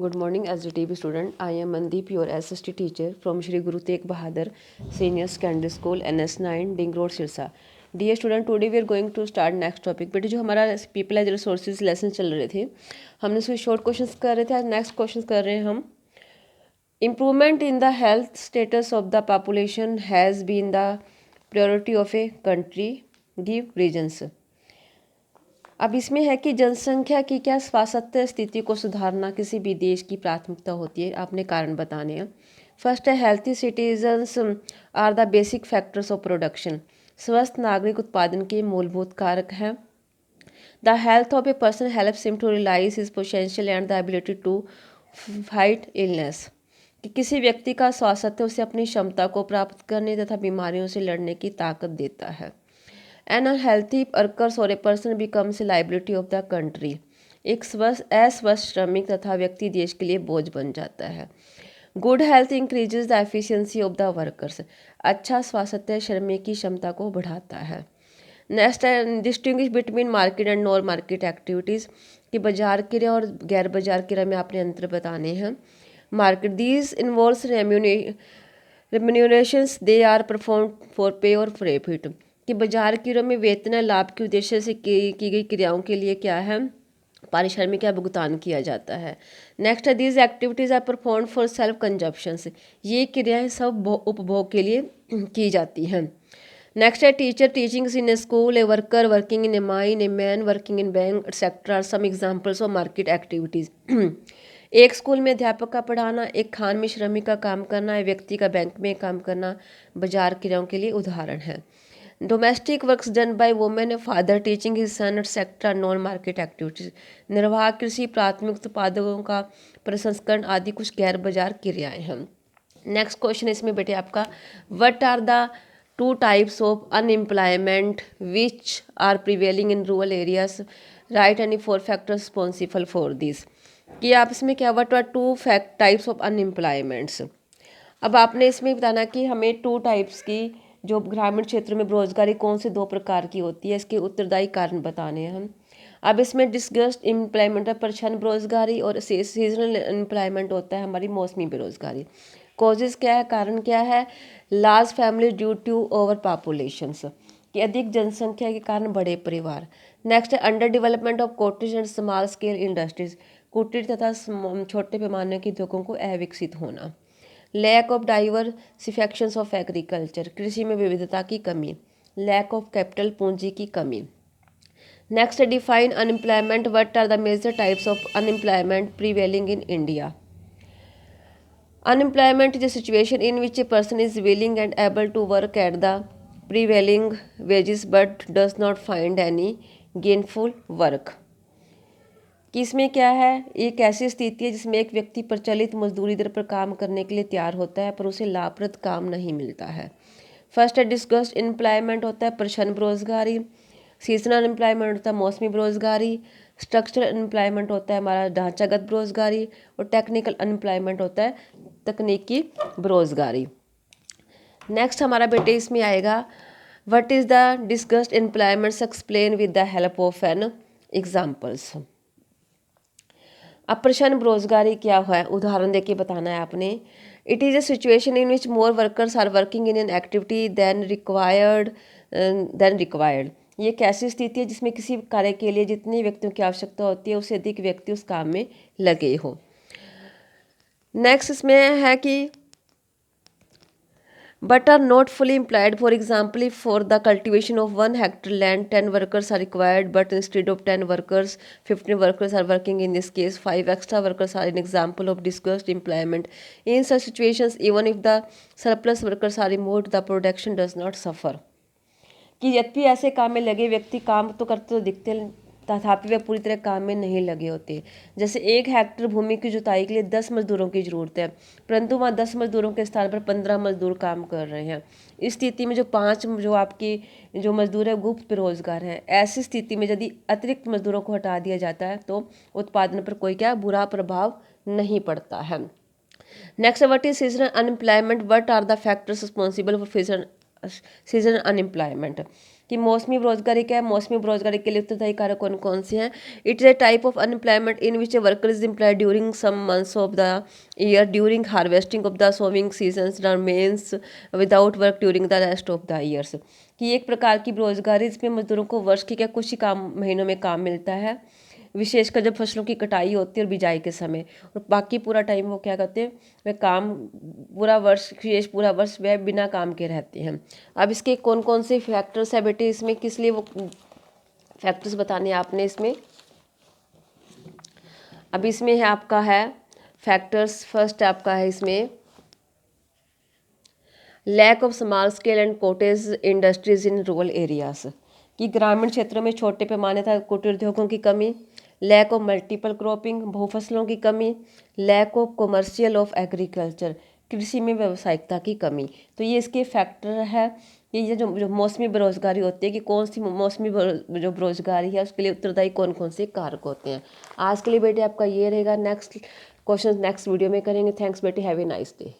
Good morning, SDTV student. I am Mandeep, your SST teacher from Shri Guru Tegh Bahadur Senior Secondary School NS9 Ding Road Sirsa. Dear student, today we are going to start next topic. बेटे जो हमारा people as resources lesson चल रहे थे, हमने उसमें short questions कर रहे थे. आज नेक्स्ट क्वेश्चंस कर रहे हैं हम. Improvement in the health status of the population has been the priority of a country. Give reasons. अब इसमें है कि जनसंख्या की क्या स्वास्थ्य स्थिति को सुधारना किसी भी देश की प्राथमिकता होती है. आपने कारण बताने हैं. फर्स्ट है healthy citizens are the basic factors of production. स्वस्थ नागरिक उत्पादन के मूलभूत कारक हैं. The health of a person helps him to realise his potential and the ability to fight illness. कि किसी व्यक्ति का स्वास्थ्य उसे अपनी क्षमता को प्राप्त करने तथा बीमारियों से लड़ने की ताकत देता है. एन अनहेल्थी वर्कर्स और a person becomes a liability of the country. एक अस्वस्थ श्रमिक तथा व्यक्ति देश के लिए बोझ बन जाता है. Good health increases the efficiency of the workers. अच्छा स्वास्थ्य श्रमिक की क्षमता को बढ़ाता है. नेक्स्ट है distinguish between market and non market activities. कि बाजार क्रिया और गैर बाजार क्रिया में आपने अंतर बताने हैं. Market these involves remunerations they are perform for pay और प्रॉफिट. कि बाजार क्रिया में वेतन लाभ के उद्देश्य से की गई क्रियाओं के लिए क्या है, पारिश्रमिक का भुगतान किया जाता है. नेक्स्ट है these activities are perform for self consumptions. ये क्रियाएं सब उपभोग के लिए की जाती हैं. नेक्स्ट है teacher teachings in a school, a worker working in a mine, a man working in bank etcetera are some examples of market activities. एक स्कूल में अध्यापक का पढ़ाना, एक खान में श्रमिक का काम करना, एक व्यक्ति का बैंक में काम करना बाजार क्रियाओं के लिए उदाहरण है. Domestic works done by women, father teaching his son etcetera non market activities. निर्वाह कृषि, प्राथमिक उत्पादों का प्रसंस्करण आदि कुछ गैर बाजार क्रियाएं हैं. नेक्स्ट क्वेश्चन इसमें बेटे आपका what are the two types of unemployment which are prevailing in rural areas. Right any four factors responsible for this. कि आप इसमें क्या what are two types of unemployments. अब आपने इसमें बताना कि हमें टू टाइप्स की जो ग्रामीण क्षेत्र में बेरोजगारी कौन से दो प्रकार की होती है, इसके उत्तरदायी कारण बताने हैं हम. अब इसमें डिस्गस्ड एम्प्लॉयमेंट है परछन बेरोजगारी, और सीजनल एम्प्लॉयमेंट होता है हमारी मौसमी बेरोजगारी. कॉजेज क्या है, कारण क्या है, large family due to over populations. कि अधिक जनसंख्या के कारण बड़े परिवार. नेक्स्ट है under development of cottage and small scale industries. कुटीर तथा छोटे पैमाने की उद्योगों को अविकसित होना. Lack of diversifications of agriculture. कृषि में विविधता की कमी. लैक ऑफ कैपिटल पूंजी की कमी. Next define unemployment. What are the major types of unemployment prevailing in India. Unemployment is a situation in which a person is willing and able to work at the prevailing wages but does not find any gainful work. कि इसमें क्या है, एक ऐसी स्थिति है जिसमें एक व्यक्ति प्रचलित मजदूरी दर पर काम करने के लिए तैयार होता है पर उसे लाभप्रद काम नहीं मिलता है. फर्स्ट है डिस्गस्ड एम्प्लॉयमेंट होता है प्रछन्न बेरोजगारी. सीजनल एम्प्लॉयमेंट होता है मौसमी बेरोजगारी. स्ट्रक्चरल अनएम्प्लॉयमेंट होता है हमारा ढांचागत बेरोजगारी. और टेक्निकल अनएम्प्लॉयमेंट होता है तकनीकी बेरोजगारी. नेक्स्ट हमारा बेटे इसमें आएगा what is the disguised employments explain with the help of an examples. अब प्रश्न बेरोजगारी क्या है, उदाहरण देके बताना है आपने. It is a situation in which more workers are working in an activity than required. ये एक ऐसी स्थिति है जिसमें किसी कार्य के लिए जितने व्यक्तियों की आवश्यकता होती है उससे अधिक व्यक्ति उस काम में लगे हो. नेक्स्ट इसमें है कि but are not fully employed. For example, if for the cultivation of 1 hectare land 10 workers are required but instead of 10 workers 15 workers are working, in this case 5 extra workers are an example of discussed employment. In such situations, even if the surplus workers are removed, the production does not suffer. कि यद्यपि ऐसे काम में लगे व्यक्ति काम तो करते तो दिखते तथापि वे पूरी तरह काम में नहीं लगे होते. जैसे 1 हेक्टेयर भूमि की जुताई के लिए 10 मजदूरों की ज़रूरत है परंतु वहाँ 10 मजदूरों के स्थान पर 15 मजदूर काम कर रहे हैं. इस स्थिति में जो 5 जो आपकी जो मजदूर है गुप्त बेरोजगार हैं. ऐसी स्थिति में यदि अतिरिक्त मजदूरों को हटा दिया जाता है तो उत्पादन पर कोई क्या बुरा प्रभाव नहीं पड़ता है. Next what is seasonal unemployment. What are the factors responsible for seasonal unemployment. कि मौसमी बेरोजगारी क्या है। मौसमी बेरोजगारी के लिए उत्तरदायी कारक कौन कौन से हैं। It is a type of unemployment in which a worker is employed during some months of the year during harvesting of the sowing seasons remains without work during the rest of the years. कि एक प्रकार की बेरोजगारी, इसमें मजदूरों को वर्ष के क्या कुछ ही महीनों में काम मिलता है, विशेषकर जब फसलों की कटाई होती है और बिजाई के समय, और बाकी पूरा टाइम वो क्या करते हैं, वे काम पूरा वर्ष वह बिना काम के रहते हैं। अब इसके कौन कौन से फैक्टर्स है बेटे, इसमें किस लिए वो फैक्टर्स बताने हैं आपने इसमें। अब इसमें है आपका है फैक्टर्स, फर्स्ट आपका है इसमें lack of small scale and cottage industries in rural areas, कि ग्रामीण क्षेत्रों में छोटे पैमाने तक कुटीर उद्योगों की कमी, लैक ऑफ मल्टीपल क्रॉपिंग बहुफसलों की कमी, lack of commercial of agriculture कृषि में व्यावसायिकता की कमी। तो ये इसके फैक्टर है कि ये जो मौसमी बेरोजगारी होती है, कि कौन सी मौसमी जो बेरोजगारी है उसके लिए उत्तरदायी कौन कौन से कारक होते हैं। आज के लिए बेटे आपका ये रहेगा, नेक्स्ट क्वेश्चन नेक्स्ट वीडियो में करेंगे। थैंक्स बेटे, हैव ए नाइस डे।